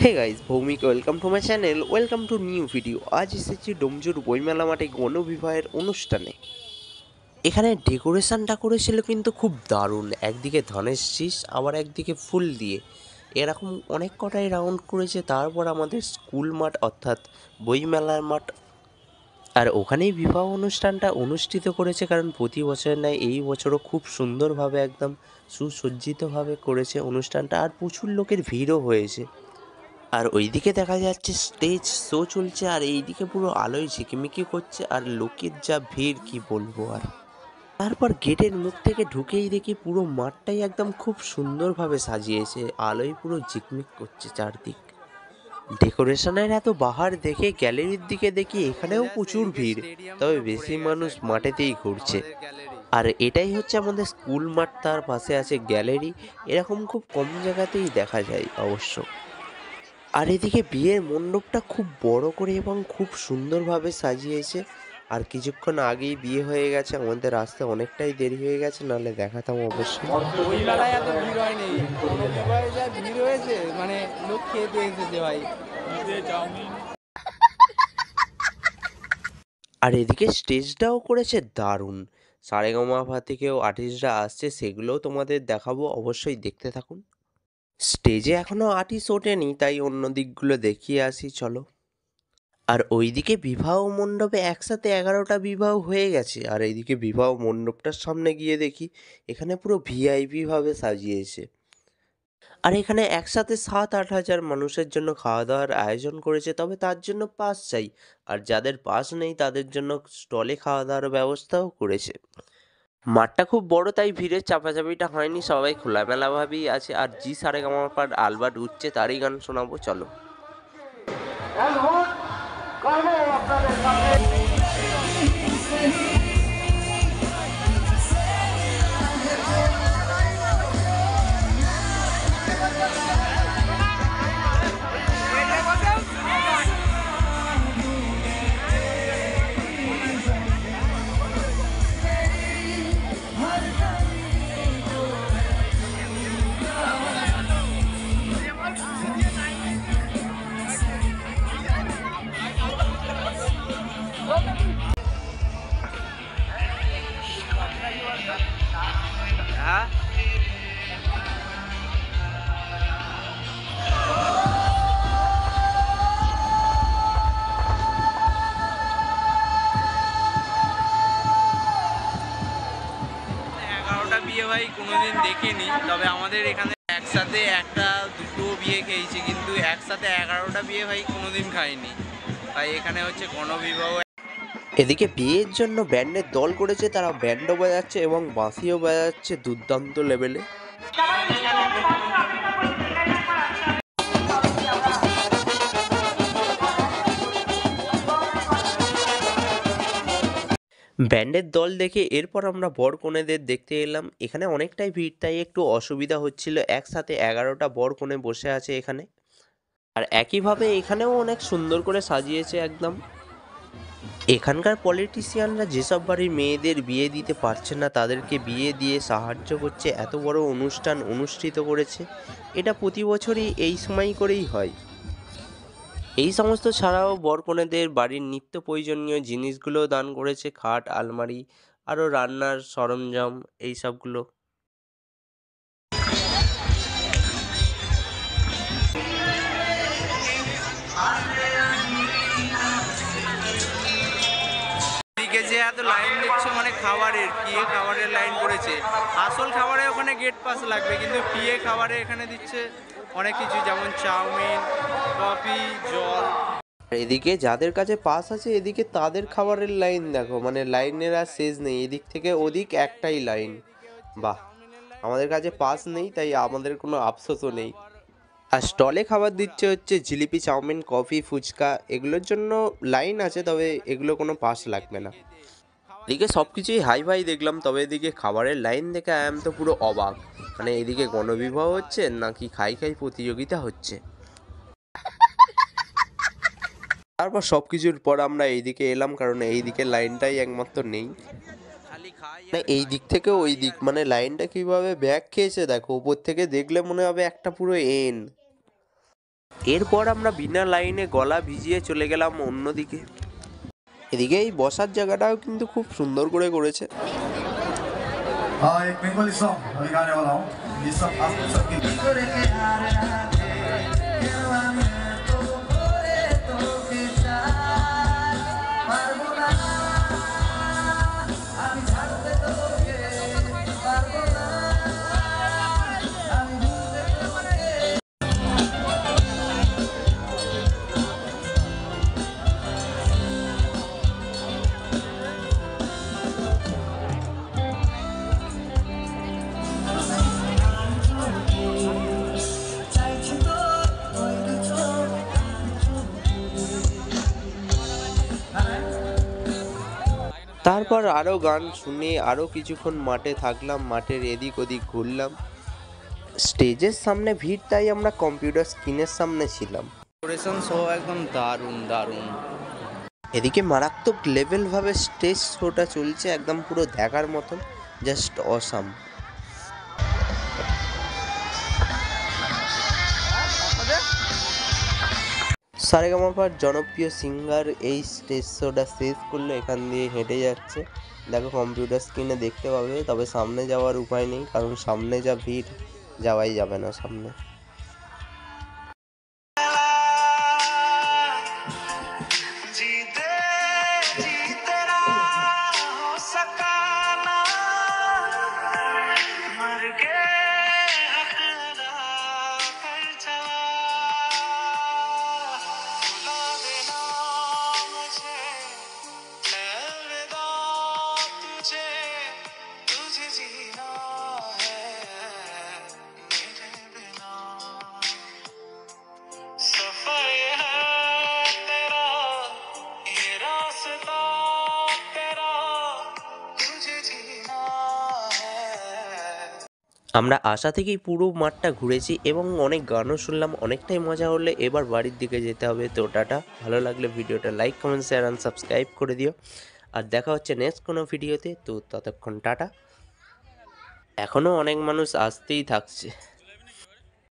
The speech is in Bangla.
Hey guys, Bhowmik welcome to my channel, welcome to new video. আজ এসেছি ডোমজুর বইমেলা মাঠে গণবিবাহের অনুষ্ঠানে। এখানে ডেকোরেশনটা করেছিল কিন্তু খুব দারুণ। একদিকে ধানের শীষ, আবার একদিকে ফুল দিয়ে এরকম অনেক কটাই রাউন্ড করেছে। তারপর আমাদের স্কুল মাঠ অর্থাৎ বইমেলার মাঠ, আর ওখানেই বিবাহ অনুষ্ঠানটা অনুষ্ঠিত করেছে। কারণ প্রতি বছরের ন্যায় এই বছরও খুব সুন্দরভাবে একদম সুসজ্জিতভাবে করেছে অনুষ্ঠানটা, আর প্রচুর লোকের ভিড়ও হয়েছে। আর ওইদিকে দেখা যাচ্ছে স্টেজ শো চলছে, আর এইদিকে পুরো আলোয় ঝিকিমিকি করছে, আর লোকের যা ভিড় কি বলবো আর। তারপর গেটের মুখ থেকে ঢুকেই দেখি পুরো মাঠটাই একদম খুব সুন্দরভাবে সাজিয়েছে, আলোয় পুরো ঝিকমিক করছে চারদিক। ডেকোরেশনের এত বাহার দেখে গ্যালারির দিকে দেখি এখানেও প্রচুর ভিড়, তবে বেশি মানুষ মাঠেতেই ঘুরছে। আর এটাই হচ্ছে আমাদের স্কুল মাঠ, তার পাশে আছে গ্যালারি। এরকম খুব কম জায়গাতেই দেখা যায় অবশ্য। আর এদিকে বিয়ের মণ্ডপটা খুব বড় করে এবং খুব সুন্দরভাবে সাজিয়েছে। আর কিছুক্ষণ আগেই বিয়ে হয়ে গেছে, আমাদের আসতে অনেকটাই দেরি হয়ে গেছে, নাহলে দেখাতাম অবশ্যই। ওই মেলায় এত ভিড় হয়নি, কোনো বিবাহে যা ভিড় হয়েছে, মানে লোক খেতে এসেছে ভাই। আর এদিকে স্টেজটাও করেছে দারুণ। সারেগামাপা থেকেও আর্টিস্টরা আসছে, সেগুলোও তোমাদের দেখাবো, অবশ্যই দেখতে থাকুন। স্টেজে এখনো আর্টিস্ট ওঠেনি, তাই অন্য দিকগুলো দেখিয়ে আসি চলো। আর ওইদিকে বিবাহ মণ্ডপে একসাথে 11টা বিবাহ হয়ে গেছে, আর এইদিকে বিবাহ মণ্ডপটার সামনে গিয়ে দেখি এখানে পুরো ভিআইপি ভাবে সাজিয়েছে। আর এখানে একসাথে 7-8 হাজার মানুষের জন্য খাওয়া দাওয়ার আয়োজন করেছে, তবে তার জন্য পাস চাই। আর যাদের পাস নেই তাদের জন্য স্টলে খাওয়া দাওয়ার ব্যবস্থাও করেছে। মাঠটা খুব বড়, তাই ভিড়ের চাপাচাপিটা হয়নি, সবাই খোলামেলাভাবেই আছে। আর জি সারেগামাপার আলবার্ট উঠছে, তারই গান শোনাবো চলো। বিয়ে ভাই কোনোদিন দেখিনি, তবে আমাদের এখানে একসাথে একটা দুটো বিয়ে খেয়েছি, কিন্তু একসাথে 11টা বিয়ে ভাই কোনোদিন খাইনি। ভাই এখানে হচ্ছে গণবিবাহ। এদিকে বিয়ের জন্য ব্যান্ডের দল করেছে, তারা ব্যান্ডও বাজাচ্ছে এবং বাঁশিও বাজাচ্ছে দুর্দান্ত লেভেলে। ব্যান্ডের দল দেখে এরপর আমরা বর কনেদের দেখতে এলাম। এখানে অনেকটাই ভিড়, তাই একটু অসুবিধা হচ্ছিল। একসাথে 11টা বর কনে বসে আছে এখানে। আর একইভাবে এখানেও অনেক সুন্দর করে সাজিয়েছে একদম। এখানকার পলিটিশিয়ানরা যেসব বাড়ির মেয়েদের বিয়ে দিতে পারছে না, তাদেরকে বিয়ে দিয়ে সাহায্য করছে, এত বড় অনুষ্ঠান অনুষ্ঠিত করেছে। এটা প্রতি বছরই এই সময় করেই হয়। এই সমস্ত ছাড়াও বরকনেদের বাড়ির নিত্য প্রয়োজনীয় জিনিসগুলো দান করেছে, খাট, আলমারি, আরও রান্নার সরঞ্জাম, এই সবগুলো। এদিকে যে এত লাইন দেখছো, মানে খাবারের পিএ খাবারের লাইন করেছে। আসল খাবারে ওখানে গেট পাস লাগবে, কিন্তু পিএ খাবারে এখানে দিচ্ছে অনেক কিছু, যেমন চাউমিন, কফি, জল। এদিকে যাদের কাছে পাস আছে, এদিকে তাদের খাবারের লাইন দেখো, মানে লাইনের আর শেষ নেই, এদিক থেকে ওদিক একটাই লাইন। বাহ, আমাদের কাছে পাস নেই, তাই আমাদের কোনো আফসোসও নেই। আর স্টলে খাবার দিচ্ছে হচ্ছে জিলিপি, চাউমিন, কফি, ফুচকা, এগুলোর জন্য লাইন আছে, তবে এগুলো কোনো পাস লাগবে না। এদিকে সব কিছুই হাই ফাই দেখলাম, তবে এদিকে খাবারের লাইন দেখে আই এম তো পুরো অবাক। মানে এদিকে গণবিবাহ হচ্ছে নাকি খাই খাই প্রতিযোগিতা হচ্ছে। তারপর সব কিছুর পর আমরা এইদিকে এলাম, কারণ এই দিকের লাইনটাই একমাত্র নেই। না, এই দিক থেকে ওই দিক, মানে লাইনটা কিভাবে ব্যাক খেয়েছে দেখো, উপর থেকে দেখলে মনে হবে একটা পুরো এন। এরপর আমরা বিনা লাইনে গলা ভিজিয়ে চলে গেলাম অন্যদিকে। এদিকে এই বসার জায়গাটাও কিন্তু খুব সুন্দর করে করেছে। एक बंगाली सॉन्ग अभी गाने वाला हूँ। ये सब आप सबके তারপর আরও গান শুনে আরও কিছুক্ষণ মাঠে থাকলাম, মাঠের এদিক ওদিক ঘুরলাম। স্টেজের সামনে ভিড়, তাই আমরা কম্পিউটার স্ক্রিনের সামনে ছিলাম। ডেকোরেশন শো একদম দারুণ দারুণ। এদিকে মারাত্মক লেভেলভাবে স্টেজ শোটা চলছে, একদম পুরো দেখার মতন, জাস্ট অসাম। সারেগামাপার জনপ্রিয় সিঙ্গার এই স্টেজ শোটা শেষ করলো, এখান দিয়ে হেঁটে যাচ্ছে। দেখো কম্পিউটার স্ক্রিনে দেখতে পাবে, তবে সামনে যাওয়ার উপায় নেই, কারণ সামনে যা ভিড়, যাওয়াই যাবে না সামনে। আমরা আশা থেকেই পুরো মাঠটা ঘুরেছি এবং অনেক গানও শুনলাম, অনেকটাই মজা হলে এবার বাড়ির দিকে যেতে হবে। তো টাটা, ভালো লাগলে ভিডিওটা like, comment, share and subscribe করে দিও। আর দেখা হচ্ছে নেক্সট কোনো ভিডিওতে। তো ততক্ষণ টাটা। এখনও অনেক মানুষ আসতেই থাকছে।